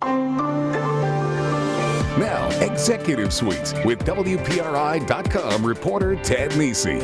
Now, Executive Suites with WPRI.com reporter Ted Nesi.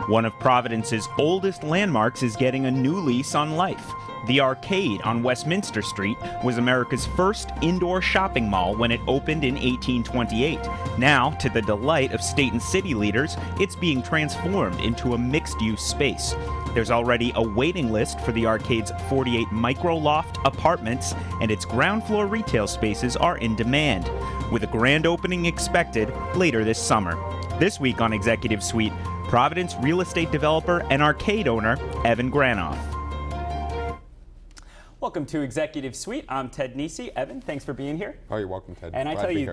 One of Providence's oldest landmarks is getting a new lease on life. The Arcade on Westminster Street was America's first indoor shopping mall when it opened in 1828. Now, to the delight of state and city leaders, it's being transformed into a mixed-use space. There's already a waiting list for the Arcade's 48 Microloft apartments, and its ground floor retail spaces are in demand, with a grand opening expected later this summer. This week on Executive Suite, Providence real estate developer and Arcade owner Evan Granoff. Welcome to Executive Suite. I'm Ted Nesi. Evan, thanks for being here. Oh, you're welcome, Ted. And I Glad tell to be you, here.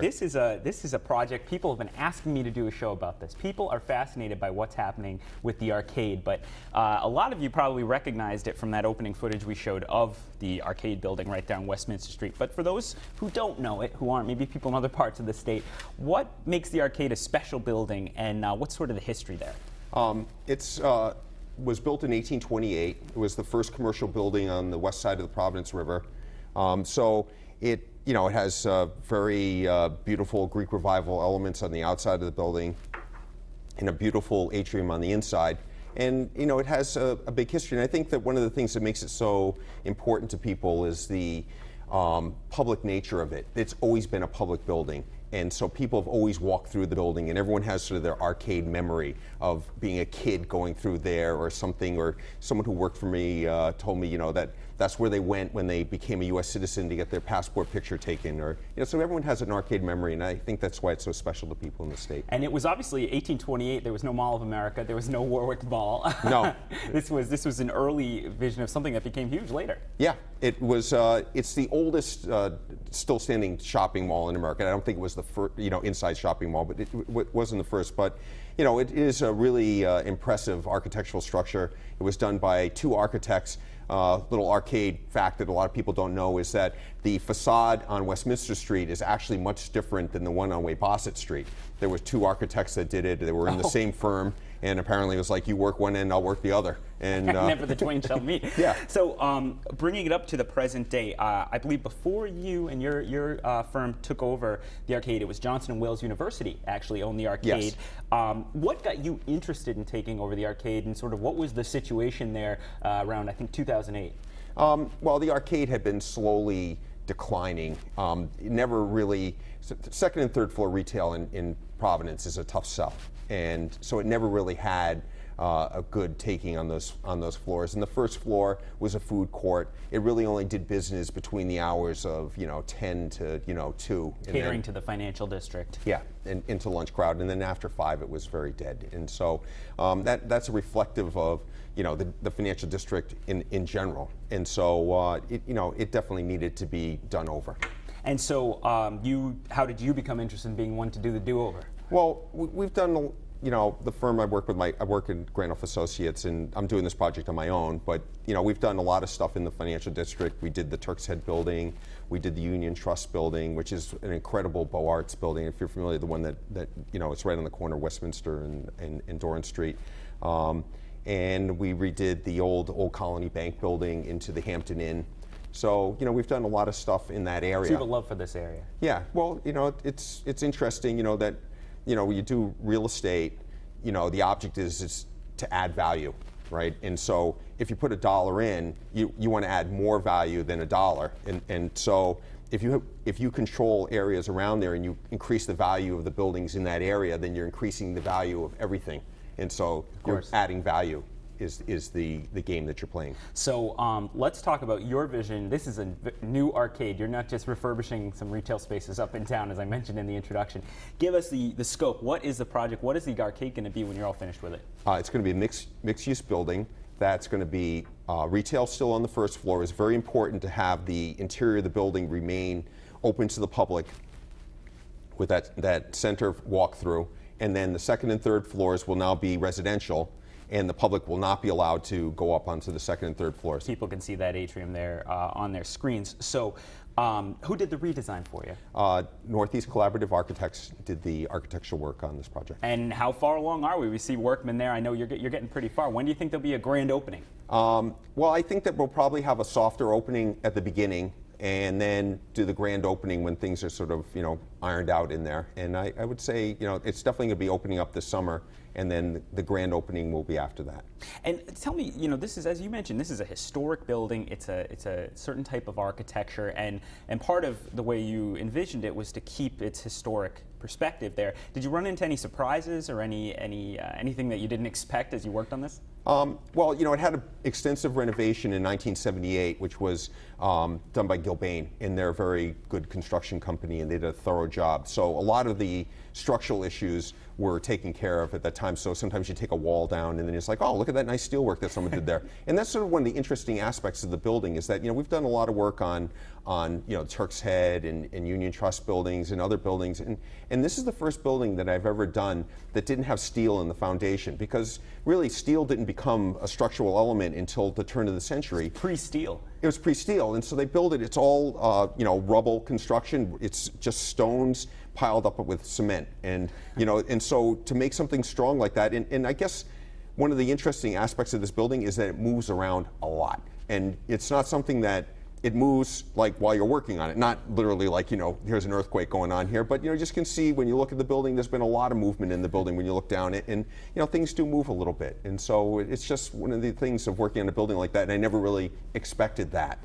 this is a project. People have been asking me to do a show about this. People are fascinated by what's happening with the Arcade, but a lot of you probably recognized it from that opening footage we showed of the Arcade building right down Westminster Street. But for those who don't know it, who aren't, maybe people in other parts of the state, what makes the Arcade a special building, and what's sort of the history there? It was built in 1828. It was the first commercial building on the west side of the Providence River. So it has very beautiful Greek Revival elements on the outside of the building and a beautiful atrium on the inside. And it has a big history. And I think that one of the things that makes it so important to people is the public nature of it. It's always been a public building. And so people have always walked through the building, and everyone has sort of their arcade memory of being a kid going through there or something, or someone who worked for me told me, that's where they went when they became a U.S. citizen to get their passport picture taken. Or, so everyone has an arcade memory, and I think that's why it's so special to people in the state. And it was obviously 1828. There was no Mall of America. There was no Warwick Mall. No. This was an early vision of something that became huge later. Yeah, it was. It's the oldest still standing shopping mall in America. I don't think it was the first, inside shopping mall, but it wasn't the first. But it is a really impressive architectural structure. It was done by two architects. Little arcade fact that a lot of people don't know is that the facade on Westminster Street is actually much different than the one on Weybosset Street. There were two architects that did it. They were in the same firm, and apparently it was like, you work one end, I'll work the other. And never the twain shall meet. Yeah. So bringing it up to the present day, I believe before you and your firm took over the Arcade, it was Johnson & Wales University actually owned the Arcade. Yes. What got you interested in taking over the Arcade, and sort of what was the situation there around, I think, 2008? Well, the Arcade had been slowly declining. Never really, second and third floor retail in Providence is a tough sell. And so it never really had a good taking on those floors. And the first floor was a food court. It really only did business between the hours of 10 to 2. Catering to the financial district. Yeah, and into lunch crowd. And then after 5, it was very dead. And so that's a reflective of the financial district in general. And so it definitely needed to be done over. And so how did you become interested in being one to do the do-over? Well, we've done, the firm I work with, I work in Granoff Associates, and I'm doing this project on my own, but, we've done a lot of stuff in the financial district. We did the Turk's Head building, we did the Union Trust building, which is an incredible Beaux Arts building. If you're familiar, the one that it's right on the corner of Westminster and Doran Street. And we redid the old Colony Bank building into the Hampton Inn. So, we've done a lot of stuff in that area. So you have a love for this area. Yeah, well, it's interesting, that when you do real estate, the object is to add value, right? And so if you put $1 in, you want to add more value than $1. And so if you control areas around there and you increase the value of the buildings in that area, then you're increasing the value of everything. And so you're adding value is the game that you're playing. So let's talk about your vision. This is a new Arcade. You're not just refurbishing some retail spaces up in town, as I mentioned in the introduction. Give us the scope. What is the project? What is the Arcade going to be when you're all finished with it? It's going to be a mixed-use building. That's going to be retail still on the first floor. It's very important to have the interior of the building remain open to the public with that center walk-through. And then the second and third floors will now be residential. and the public will not be allowed to go up onto the second and third floors. People can see that atrium there on their screens. So who did the redesign for you? Northeast Collaborative Architects did the architectural work on this project. And how far along are we? We see workmen there. I know you're getting pretty far. When do you think there'll be a grand opening? Well, I think that we'll probably have a softer opening at the beginning, and then do the grand opening when things are sort of, ironed out in there. And I would say, it's definitely going to be opening up this summer, and then the grand opening will be after that. And tell me, this is, as you mentioned, this is a historic building. It's a certain type of architecture, and part of the way you envisioned it was to keep its historic perspective there. Did you run into any surprises or anything that you didn't expect as you worked on this? Well, it had an extensive renovation in 1978, which was done by Gilbane, and they're a very good construction company, and they did a thorough job. So a lot of the structural issues were taken care of at that time. So sometimes you take a wall down, and then it's like, oh, look at that nice steelwork that someone did there. And that's sort of one of the interesting aspects of the building is that, we've done a lot of work on Turk's Head and Union Trust buildings and other buildings. And this is the first building that I've ever done that didn't have steel in the foundation, because really steel didn't become a structural element until the turn of the century. Pre-steel. It was pre-steel, and so they built it. It's all rubble construction. It's just stones piled up with cement, and and so to make something strong like that, and I guess one of the interesting aspects of this building is that it moves around a lot, and it's not something that it moves like while you're working on it, not literally like here's an earthquake going on here, but you just can see when you look at the building, there's been a lot of movement in the building when you look down it, and things do move a little bit, and so it's just one of the things of working on a building like that, and I never really expected that.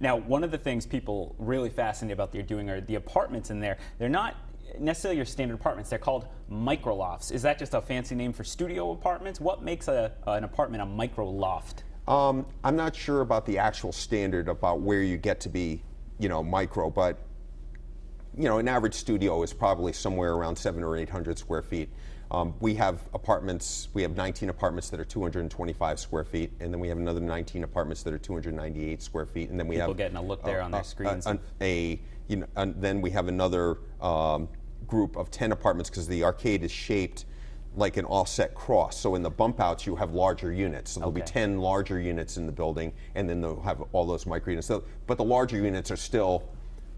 Now, one of the things people really fascinated about you're doing are the apartments in there. They're not necessarily your standard apartments. They're called microlofts. Is that just a fancy name for studio apartments? What makes an apartment a microloft? I'm not sure about the actual standard about where you get to be, micro, but an average studio is probably somewhere around 700 or 800 square feet. We have apartments. We have 19 apartments that are 225 square feet, and then we have another 19 apartments that are 298 square feet, and then we People have getting a look there on their screens. Then we have another group of 10 apartments, because the arcade is shaped like an offset cross. So in the bump outs, you have larger units. So there'll be 10 larger units in the building, and then they'll have all those micro units. So, but the larger units are still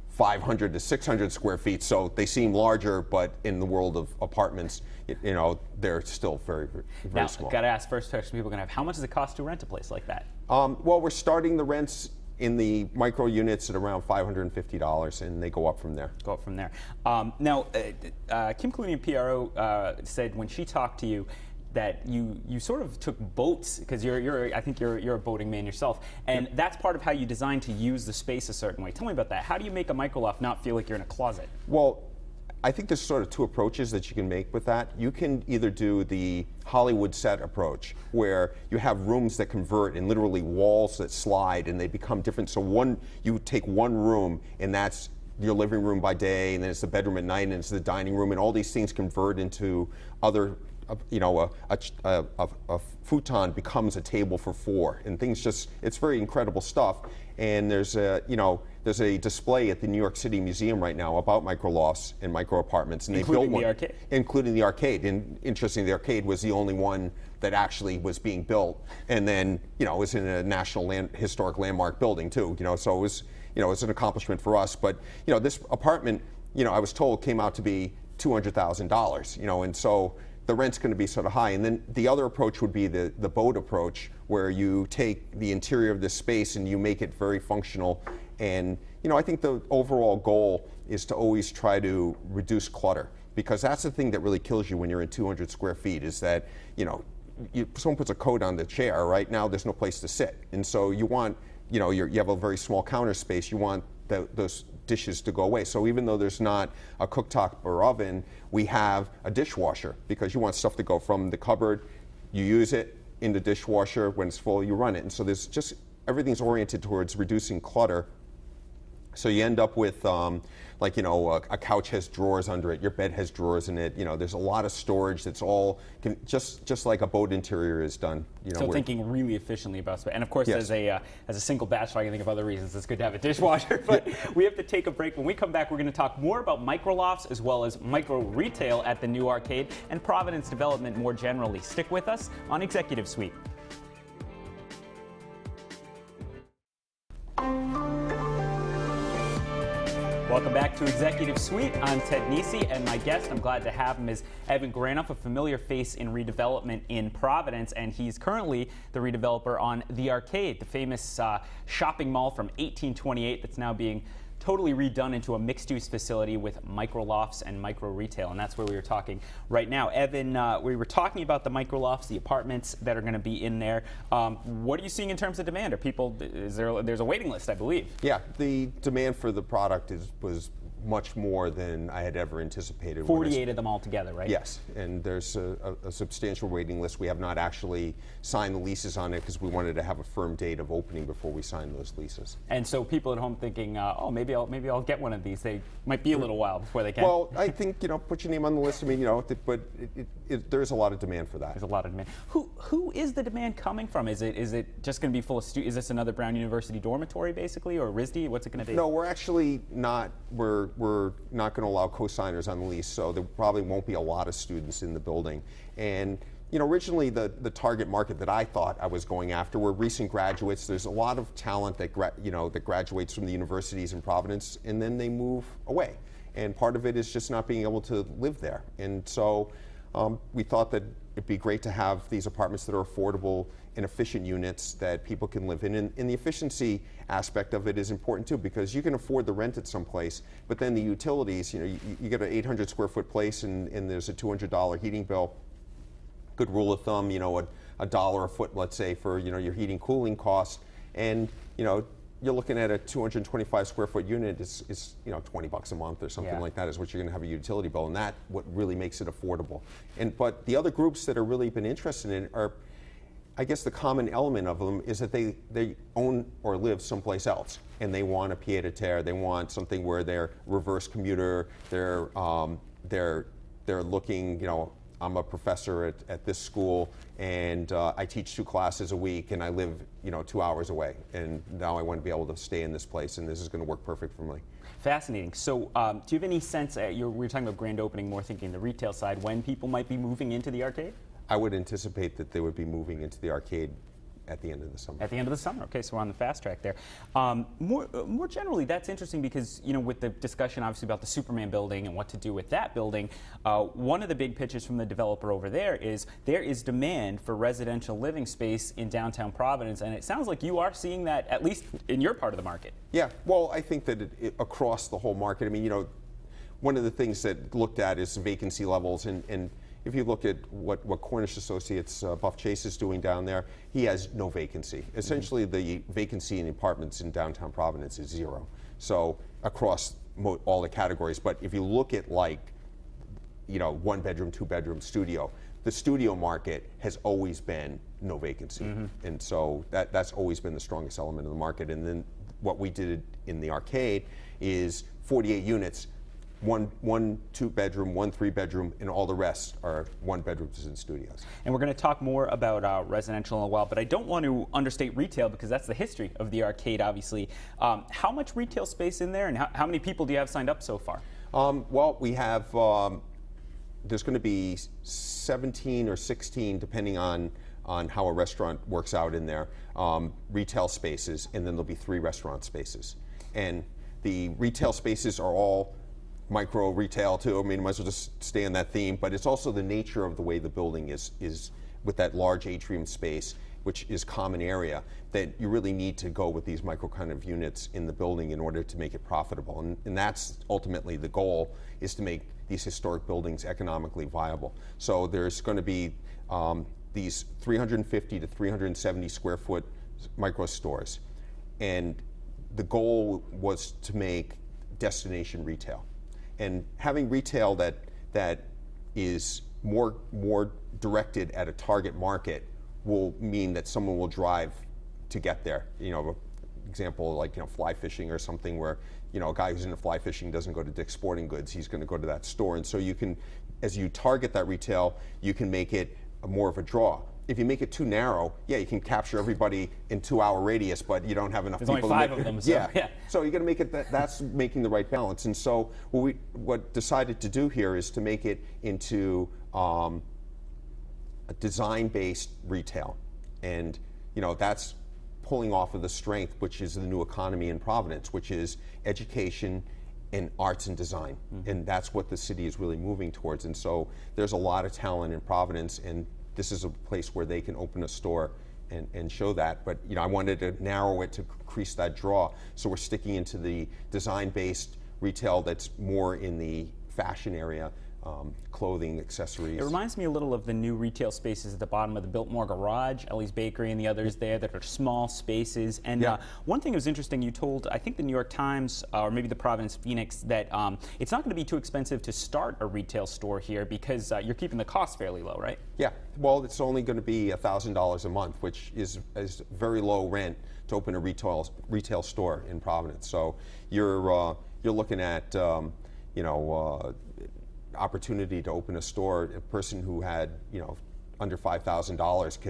500 to 600 square feet, so they seem larger, but in the world of apartments, they're still very, very small. Now, got to ask first question people are going to have, how much does it cost to rent a place like that? Well, we're starting the rents in the micro units at around $550, and they go up from there. Now, Kim Clooney of PRO said when she talked to you that you sort of took boats, because I think you're a boating man yourself, and that's part of how you designed to use the space a certain way. Tell me about that. How do you make a microloft not feel like you're in a closet? Well, I think there's sort of two approaches that you can make with that. You can either do the Hollywood set approach, where you have rooms that convert and literally walls that slide and they become different. So you take one room, and that's your living room by day, and then it's the bedroom at night, and it's the dining room, and all these things convert into other, a futon becomes a table for four, and things it's very incredible stuff. And there's a display at the New York City Museum right now about microlofts and micro apartments, and including they built one, the arcade. Including the arcade. And interestingly, the arcade was the only one that actually was being built, and then it was in a national historic landmark building too. So it was it's an accomplishment for us. But this apartment, I was told came out to be $200,000. And so the rent's going to be sort of high. And then the other approach would be the boat approach, where you take the interior of this space and you make it very functional. And I think the overall goal is to always try to reduce clutter, because that's the thing that really kills you when you're in 200 square feet, is that someone puts a coat on the chair. Right now there's no place to sit, and so you want you have a very small counter space. You want those dishes to go away. So even though there's not a cooktop or oven, we have a dishwasher, because you want stuff to go from the cupboard, you use it, in the dishwasher. When it's full, you run it. And so there's everything's oriented towards reducing clutter. So you end up with, like, you know, a couch has drawers under it, your bed has drawers in it, you know, there's a lot of storage that's all, just like a boat interior is done. You know, so thinking really efficiently about space. And of course, Yes. as a single bachelor, I can think of other reasons it's good to have a dishwasher, but we have to take a break. When we come back, we're going to talk more about microlofts as well as micro retail at the new arcade and Providence development more generally. Stick with us on Executive Suite. Welcome back to Executive Suite. I'm Ted Nisi, and my guest, I'm glad to have him, is Evan Granoff, a familiar face in redevelopment in Providence, and he's currently the redeveloper on the Arcade, the famous shopping mall from 1828 that's now being totally redone into a mixed-use facility with microlofts and micro retail, and that's where we were talking right now. Evan, we were talking about the microlofts, the apartments that are going to be in there. What are you seeing in terms of demand? Are people? There's a waiting list, I believe. Yeah, the demand for the product was much more than I had ever anticipated. 48 of them all together, right? Yes, and there's a substantial waiting list. We have not actually signed the leases on it because we wanted to have a firm date of opening before we signed those leases. And so people at home thinking, oh, maybe I'll get one of these. They might be a little while before they can. Well, I think, you know, put your name on the list. I mean, you know, but there's a lot of demand for that. There's a lot of demand. Who is the demand coming from? Is it just going to be full of students? Is this another Brown University dormitory, basically, or RISD? What's it going to be? No, we're actually not. We're not going to allow co-signers on the lease, so there probably won't be a lot of students in the building. And you know, originally the target market that I thought I was going after were recent graduates. There's a lot of talent that that graduates from the universities in Providence, and then they move away. And part of it is just not being able to live there. And so we thought that it'd be great to have these apartments that are affordable and efficient units that people can live in. And the efficiency aspect of it is important too, because you can afford the rent at some place, but then the utilities, you know, you get an 800 square foot place and there's a $200 heating bill. Good rule of thumb, you know, a dollar a foot, let's say, for, you know, your heating cooling costs. And, you know, you're looking at a 225 square foot unit is you know, $20 a month or something like that is what you're going to have a utility bill, and that what really makes it affordable. But the other groups that are really been interested in are, I guess the common element of them is that they own or live someplace else, and they want a pied-à-terre. They want something where they're reverse commuter. They're looking, you know, I'm a professor at this school, and I teach 2 classes a week, and I live, you know, 2 hours away, and now I want to be able to stay in this place, and this is going to work perfect for me. Fascinating. So do you have any sense, we were talking about grand opening, more thinking the retail side, when people might be moving into the arcade? I would anticipate that they would be moving into the arcade at the end of the summer. At the end of the summer. Okay, so we're on the fast track there. More generally, that's interesting because, you know, with the discussion obviously about the Superman building and what to do with that building, one of the big pitches from the developer over there is demand for residential living space in downtown Providence, and it sounds like you are seeing that at least in your part of the market. Yeah, well, I think that across the whole market, I mean, you know, one of the things that looked at is vacancy levels, and if you look at what Cornish Associates, Buff Chase is doing down there, he has no vacancy. Essentially, the vacancy in apartments in downtown Providence is 0. So across all the categories. But if you look at, like, you know, 1-bedroom, 2-bedroom studio, the studio market has always been no vacancy. And so that's always been the strongest element of the market. And then what we did in the arcade is 48 units, one 2-bedroom, 1 3-bedroom, and all the rest are 1-bedrooms and studios. And we're going to talk more about residential in a while, but I don't want to understate retail because that's the history of the arcade, obviously. How much retail space in there, and how many people do you have signed up so far? Well, we have, there's going to be 17 or 16, depending on how a restaurant works out in there, retail spaces, and then there'll be 3 restaurant spaces. And the retail spaces are all micro retail too. I mean, I might as well just stay in that theme, but it's also the nature of the way the building is with that large atrium space, which is common area, that you really need to go with these micro kind of units in the building in order to make it profitable. And that's ultimately the goal, is to make these historic buildings economically viable. So there's going to be these 350 to 370 square foot micro stores. And the goal was to make destination retail. And having retail that is more directed at a target market will mean that someone will drive to get there. You know, example, like fly fishing or something where a guy who's into fly fishing doesn't go to Dick's Sporting Goods, he's going to go to that store. And so you can, as you target that retail, you can make it more of a draw. If you make it too narrow, yeah, you can capture everybody in 2-hour radius, but you don't have enough people. There's only 5 of them, so yeah. So you got to make it that's making the right balance. And so what decided to do here is to make it into a design-based retail, and that's pulling off of the strength, which is the new economy in Providence, which is education and arts and design. And that's what the city is really moving towards. And so there's a lot of talent in Providence, and this is a place where they can open a store and show that. But I wanted to narrow it to increase that draw. So we're sticking into the design-based retail that's more in the fashion area, clothing, accessories. It reminds me a little of the new retail spaces at the bottom of the Biltmore Garage, Ellie's Bakery and the others there that are small spaces. And one thing that was interesting, you told, I think the New York Times, or maybe the Providence Phoenix, that it's not going to be too expensive to start a retail store here because you're keeping the costs fairly low, right? Yeah, well, it's only going to be $1,000 a month, which is very low rent to open a retail store in Providence. So you're looking at opportunity to open a store. A person who had under $5,000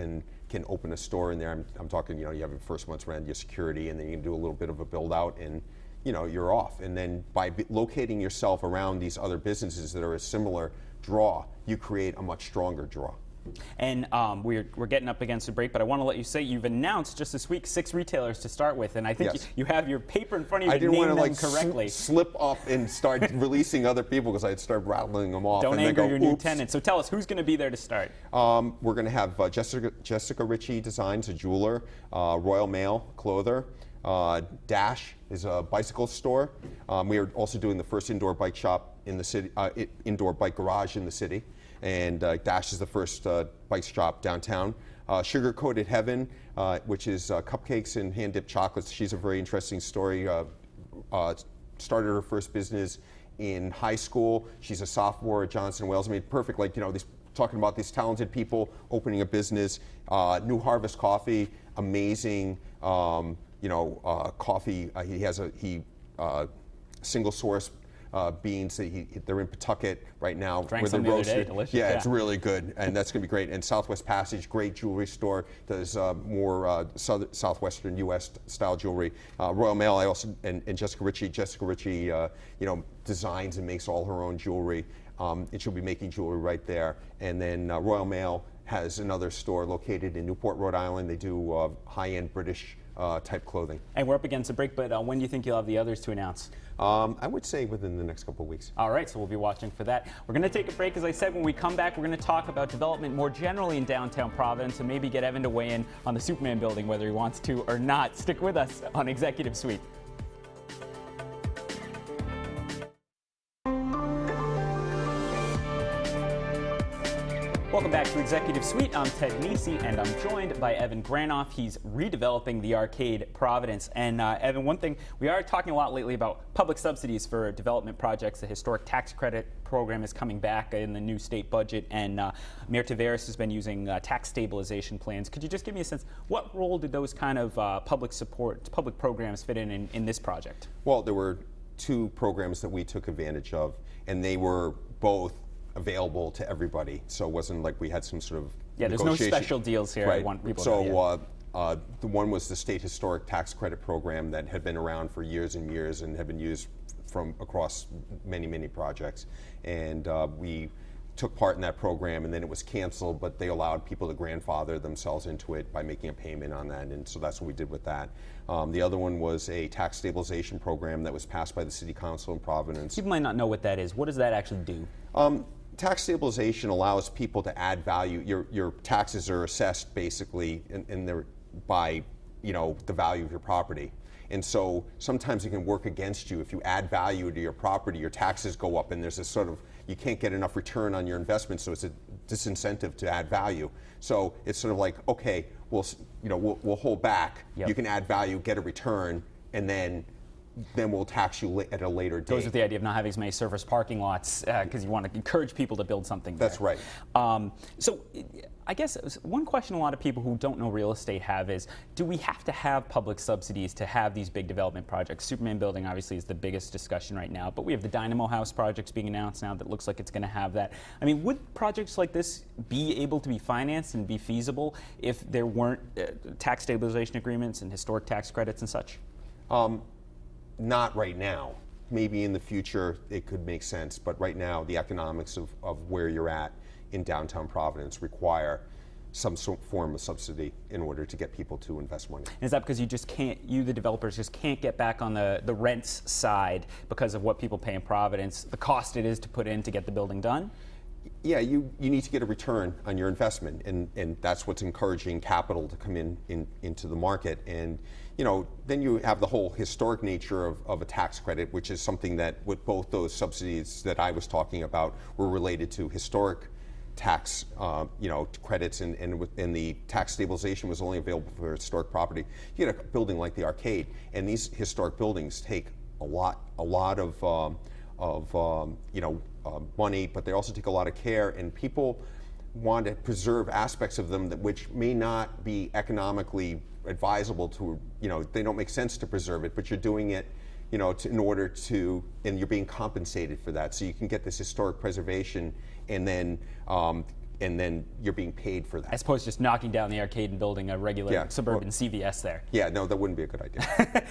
can open a store in there. I'm talking you have your first month's rent, your security, and then you can do a little bit of a build out, and you're off. And then by locating yourself around these other businesses that are a similar draw, you create a much stronger draw. And we're getting up against a break, but I want to let you say you've announced just this week 6 retailers to start with, and I think you have your paper in front of you to name them correctly. Slip up and start releasing other people because I'd start rattling them off. Don't anger your new tenants. So tell us, who's going to be there to start? We're going to have Jessica Ritchie Designs, a jeweler, Royal Mail, clother. Dash is a bicycle store. We are also doing the first indoor bike shop in the city, indoor bike garage in the city. And Dash is the first bike shop downtown. Sugar Coated Heaven, which is cupcakes and hand-dipped chocolates. She's a very interesting story. Started her first business in high school. She's a sophomore at Johnson & Wales. I mean, perfect, talking about these talented people opening a business. New Harvest Coffee, amazing, coffee. He has single source beans. They're in Pawtucket right now. Drank some the other day. Delicious. Yeah, it's really good, and that's going to be great. And Southwest Passage, great jewelry store, does more southwestern U.S. style jewelry. Royal Mail, I also and Jessica Ritchie. Jessica Ritchie, designs and makes all her own jewelry, and she'll be making jewelry right there. And then Royal Mail has another store located in Newport, Rhode Island. They do high-end British type clothing. And we're up against a break, but when do you think you'll have the others to announce? I would say within the next couple of weeks. All right, so we'll be watching for that. We're going to take a break. As I said, when we come back, we're going to talk about development more generally in downtown Providence and maybe get Evan to weigh in on the Superman building, whether he wants to or not. Stick with us on Executive Suite. Welcome back to Executive Suite. I'm Ted Nisi, and I'm joined by Evan Granoff. He's redeveloping the Arcade Providence. And Evan, one thing, we are talking a lot lately about public subsidies for development projects. The historic tax credit program is coming back in the new state budget, and Mayor Taveras has been using tax stabilization plans. Could you just give me a sense, what role did those kind of public programs fit in this project? Well, there were 2 programs that we took advantage of, and they were both available to everybody, so it wasn't like we had some sort of there's no special deals here. Right. I want people to know. The one was the state historic tax credit program that had been around for years and years and had been used from across many projects, and we took part in that program, and then it was canceled, but they allowed people to grandfather themselves into it by making a payment on that, and so that's what we did with that. The other one was a tax stabilization program that was passed by the City Council in Providence. People might not know what that is. What does that actually do? Tax stabilization allows people to add value. Your taxes are assessed basically by the value of your property. And so sometimes it can work against you. If you add value to your property, your taxes go up, and there's this sort of, you can't get enough return on your investment, so it's a disincentive to add value. So it's sort of like, okay, we'll hold back. Yep. You can add value, get a return, and then then we'll tax you at a later date. Goes with the idea of not having as many surface parking lots because you want to encourage people to build something there. That's right. So I guess one question a lot of people who don't know real estate have is, do we have to have public subsidies to have these big development projects? Superman Building obviously is the biggest discussion right now, but we have the Dynamo House projects being announced now that looks like it's going to have that. I mean, would projects like this be able to be financed and be feasible if there weren't tax stabilization agreements and historic tax credits and such? Not right now. Maybe in the future it could make sense, but right now the economics of where you're at in downtown Providence require some form of subsidy in order to get people to invest money. And is that because you just can't, the developers just can't get back on the rents side because of what people pay in Providence, the cost it is to put in to get the building done? Yeah, you need to get a return on your investment, and that's what's encouraging capital to come into the market. And then you have the whole historic nature of a tax credit, which is something that with both those subsidies that I was talking about were related to historic tax credits, and the tax stabilization was only available for historic property. You get a building like the Arcade, and these historic buildings take a lot of money, but they also take a lot of care, and people want to preserve aspects of them which may not be economically advisable to, they don't make sense to preserve it, but you're doing it, in order to, and you're being compensated for that. So you can get this historic preservation, and then you're being paid for that. As opposed to just knocking down the Arcade and building a regular suburban CVS there. Yeah, no, that wouldn't be a good idea.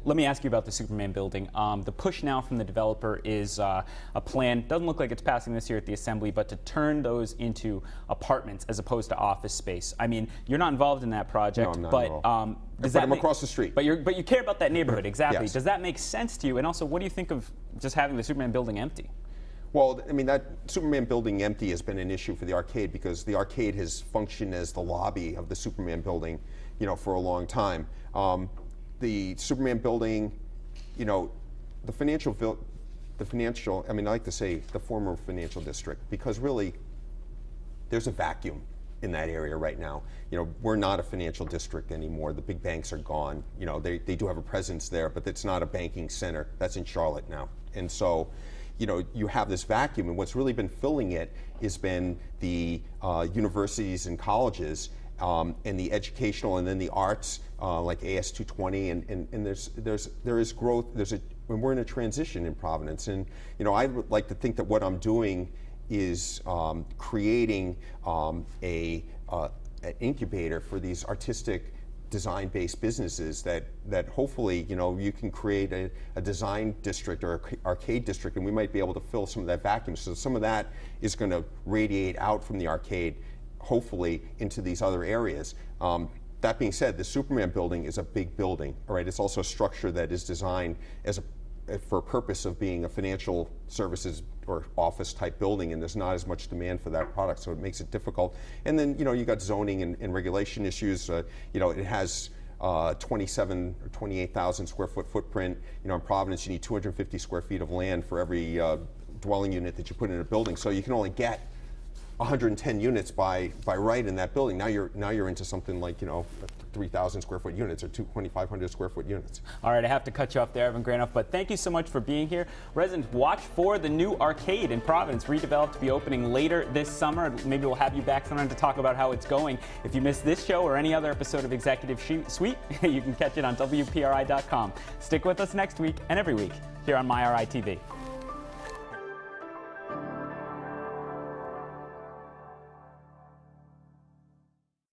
Let me ask you about the Superman building. The push now from the developer is a plan, doesn't look like it's passing this year at the Assembly, but to turn those into apartments as opposed to office space. I mean, you're not involved in that project, no, I'm not but at all. I'm across the street. But you care about that neighborhood, exactly. Yes. Does that make sense to you? And also, what do you think of just having the Superman building empty? Well, I mean, that Superman building empty has been an issue for the Arcade because the Arcade has functioned as the lobby of the Superman building, for a long time. The Superman building, the financial, I mean, I like to say the former financial district, because really there's a vacuum in that area right now. We're not a financial district anymore. The big banks are gone. They do have a presence there, but it's not a banking center. That's in Charlotte now. And so, you have this vacuum, and what's really been filling it has been the universities and colleges, and the educational, and then the arts, like AS 220, and there is growth. And we're in a transition in Providence, and I would like to think that what I'm doing is creating an incubator for these artistic, design-based businesses that hopefully you can create a design district or arcade district, and we might be able to fill some of that vacuum. So some of that is going to radiate out from the Arcade, hopefully into these other areas. That being said, the Superman building is a big building. All right, it's also a structure that is designed for a purpose of being a financial services or office type building, and there's not as much demand for that product, so it makes it difficult. And then you got zoning and regulation issues. It has 27 or 28,000 square foot footprint. In Providence, you need 250 square feet of land for every dwelling unit that you put in a building, so you can only get 110 units by right in that building. Now you're into something like 3,000 square foot units or 2,500 square foot units. All right, I have to cut you off there, Evan Granoff, but thank you so much for being here. Residents, watch for the new Arcade in Providence, redeveloped to be opening later this summer. Maybe we'll have you back sometime to talk about how it's going. If you missed this show or any other episode of Executive Suite, you can catch it on WPRI.com. Stick with us next week and every week here on MyRI TV.